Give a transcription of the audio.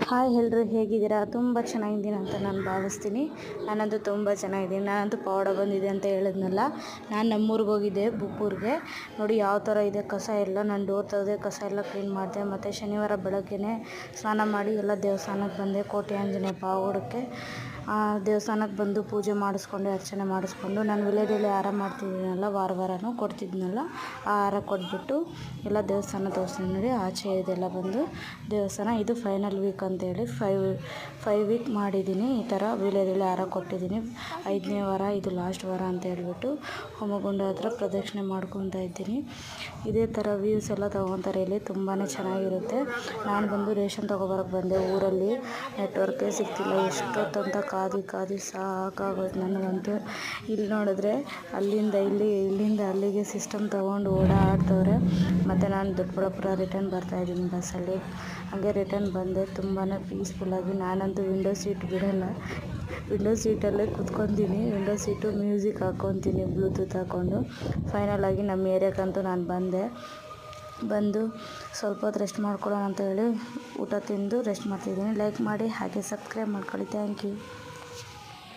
Hi ಎಲ್ರು ಹೇಗಿದ್ದೀರಾ? ತುಂಬ ಚೆನ್ನಾಗಿದ್ದೀನಿ ಅಂತ ನಾನು ಭಾವಿಸ್ತೀನಿ. ನಾನಂತೂ ತುಂಬ ಚೆನ್ನಾಗಿದ್ದೀನಿ. ನಾನಂತೂ ಪವಾಡ ಬಂದಿದೆ ಅಂತ ಹೇಳಿದ್ನಲ್ಲ, ನಾನು ನಮ್ಮೂರಿಗೆ ಹೋಗಿದ್ದೆ ಬುಪ್ಪೂರಿಗೆ. ನೋಡಿ ಯಾವ ಥರ ಇದೆ ಕಸ ಎಲ್ಲ. ನಾನು ಡೋರ್ ತೆಗೆದೆ, ಕಸ ಎಲ್ಲ ಕ್ಲೀನ್ ಮಾಡಿದೆ. ಮತ್ತು ಶನಿವಾರ ಬೆಳಗ್ಗೆನೇ ಸ್ನಾನ ಮಾಡಿ ಎಲ್ಲ ದೇವಸ್ಥಾನಕ್ಕೆ ಬಂದೆ. ಕೋಟೆ ಆಂಜನೇಯ ಪಾವಗಡಕ್ಕೆ ದೇವಸ್ಥಾನಕ್ಕೆ ಬಂದು ಪೂಜೆ ಮಾಡಿಸ್ಕೊಂಡು ಅರ್ಚನೆ ಮಾಡಿಸ್ಕೊಂಡು ನಾನು ವಿಳ್ಯದೆಲೆ ಹಾರ ಮಾಡ್ತಿದ್ದೀನಲ್ಲ, ವಾರನೂ ಕೊಡ್ತಿದ್ನಲ್ಲ, ಆ ಹಾರ ಕೊಟ್ಬಿಟ್ಟು ಎಲ್ಲ ದೇವಸ್ಥಾನ ತೋರಿಸ್ತೀನಿ. ನೋಡಿ ಆಚೆ ಇದೆಲ್ಲ ಬಂದು ದೇವಸ್ಥಾನ. ಇದು ಫೈನಲ್ ವೀಕ್ ಅಂತೇಳಿ 5 ವೀಕ್ ಮಾಡಿದ್ದೀನಿ. ಈ ಥರ ವಿಳ್ಯದೆಲೆ ಹಾರ ಕೊಟ್ಟಿದ್ದೀನಿ. 5ನೇ ವಾರ ಇದು ಲಾಸ್ಟ್ ವಾರ ಅಂತ ಹೇಳ್ಬಿಟ್ಟು ಹೋಮಗುಂಡ ಹತ್ರ ಪ್ರದಕ್ಷಿಣೆ ಮಾಡ್ಕೊತಾ ಇದ್ದೀನಿ. ಇದೇ ಥರ ವ್ಯೂಸ್ ಎಲ್ಲ ತೊಗೊತಾರೆ ಇಲ್ಲಿ, ತುಂಬಾ ಚೆನ್ನಾಗಿರುತ್ತೆ. ನಾನು ಬಂದು ರೇಷನ್ ತೊಗೊಬರಕ್ಕೆ ಬಂದೆ. ಊರಲ್ಲಿ ನೆಟ್ವರ್ಕೇ ಸಿಗ್ತಿಲ್ಲ. ಎಷ್ಟೊತ್ತಂತ ಕಾದು ಸಾಕಾಗೋಯ್ತು ನನಗಂತೂ. ಇಲ್ಲಿ ನೋಡಿದ್ರೆ ಅಲ್ಲಿಂದ ಇಲ್ಲಿಂದ ಅಲ್ಲಿಗೆ ಸಿಸ್ಟಮ್ ತೊಗೊಂಡು ಓಡಾಡ್ತವ್ರೆ. ಮತ್ತು ನಾನು ದೊಡ್ಡಬಳ್ಳಾಪುರ ರಿಟರ್ನ್ ಬರ್ತಾಯಿದ್ದೀನಿ ಬಸ್ಸಲ್ಲಿ. ಹಾಗೆ ರಿಟರ್ನ್ ಬಂದೆ. ತುಂಬಾ ಪೀಸ್ಫುಲ್ಲಾಗಿ. ನಾನಂತೂ ವಿಂಡೋ ಸೀಟ್ ಬಿಡೋಲ್ಲ, ವಿಂಡೋ ಸೀಟಲ್ಲೇ ಕುತ್ಕೊತೀನಿ. ವಿಂಡೋ ಸೀಟು ಮ್ಯೂಸಿಕ್ ಹಾಕ್ಕೊತೀನಿ ಬ್ಲೂಟೂತ್ ಹಾಕ್ಕೊಂಡು. ಫೈನಲಾಗಿ ನಮ್ಮ ಏರಿಯಾಕ್ಕಂತೂ ನಾನು ಬಂದು ಸ್ವಲ್ಪ ಹೊತ್ತು ರೆಸ್ಟ್ ಮಾಡ್ಕೊಳ್ಳೋಣ ಅಂತ ಹೇಳಿ ಊಟ ತಿಂದು ರೆಸ್ಟ್ ಮಾಡ್ತಿದ್ದೀನಿ. ಲೈಕ್ ಮಾಡಿ ಹಾಗೆ ಸಬ್ಸ್ಕ್ರೈಬ್ ಮಾಡ್ಕೊಳ್ಳಿ. Thank you.